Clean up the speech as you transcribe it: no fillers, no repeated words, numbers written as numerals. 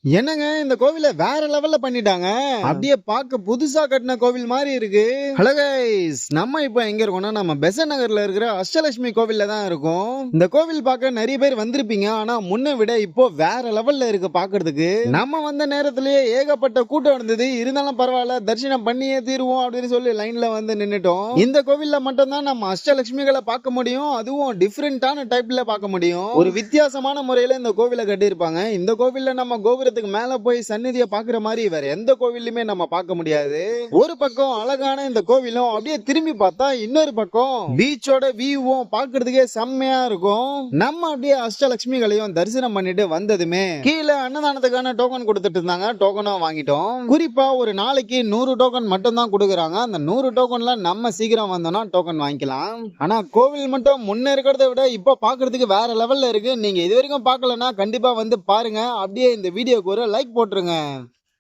என்னங்க இந்த கோவில வேற லெவல்ல பண்ணிட்டாங்க. அப்படியே பார்க்க புதுசா கட்டின கோவில் மாதிரி இருக்கு. ஹலோ கைஸ், நம்ம இப்போ எங்க இருக்கோம்னா நம்ம பெசன்ட் நகர்ல இருக்கிற அஷ்டலட்சுமி கோவில்ல தான் இருக்கோம். இந்த கோவில் பார்க்க நிறைய பேர் வந்திருப்பீங்க. ஆனா முன்ன விட இப்போ வேற லெவல்ல இருக்கு பார்க்கிறதுக்கு. நம்ம வந்த நேரத்திலேயே ஏகப்பட்ட கூட்டம் இருந்தது. இருந்தாலும் பரவாயில்ல, தரிசனம் பண்ணியே தீருவோம் அப்படின்னு சொல்லி லைன்ல வந்து நின்னுட்டோம். இந்த கோவில்ல மட்டும் தான் நம்ம அஷ்டலட்சுமிகளை பார்க்க முடியும். அதுவும் டிஃபரெண்டான டைப்ல பார்க்க முடியும். ஒரு வித்தியாசமான முறையில இந்த கோவிலை கட்டியிருப்பாங்க. இந்த கோவில்ல நம்ம கோபுர மேல போய் சந்நிதியை பாக்குற மாதிரி வேற எந்த கோவிலுமே நம்ம பார்க்க முடியாது. ஒரு பக்கம் அழகான இந்த கோவிலும், அப்படியே திரும்பி பார்த்தா இன்னொரு பக்கம் பீச்சோட வியூவும் பார்க்கிறதுக்கே செம்மையா இருக்கும். நம்ம அப்படியே அஷ்டலட்சுமிகளையும் தரிசனம் பண்ணிட்டு வந்ததுமே கீழே அன்னதானத்துக்கான டோக்கன் கொடுத்துட்டு இருந்தாங்க. டோக்கனும் வாங்கிட்டோம். குறிப்பா ஒரு நாளைக்கு 100 டோக்கன் மட்டும் தான் கொடுக்குறாங்க. அந்த 100 டோக்கன்ல நம்ம சீக்கிரம் வந்தோம்னா டோக்கன் வாங்கிக்கலாம். ஆனா கோவில் மட்டும் முன்ன இருக்கிறத விட இப்ப பாக்குறதுக்கு வேற லெவல்ல இருக்கு. நீங்க இது வரைக்கும் பார்க்கலன்னா கண்டிப்பா வந்து பாருங்க. அப்படியே இந்த வீடியோ ஒரு லைக் போட்டுருங்க.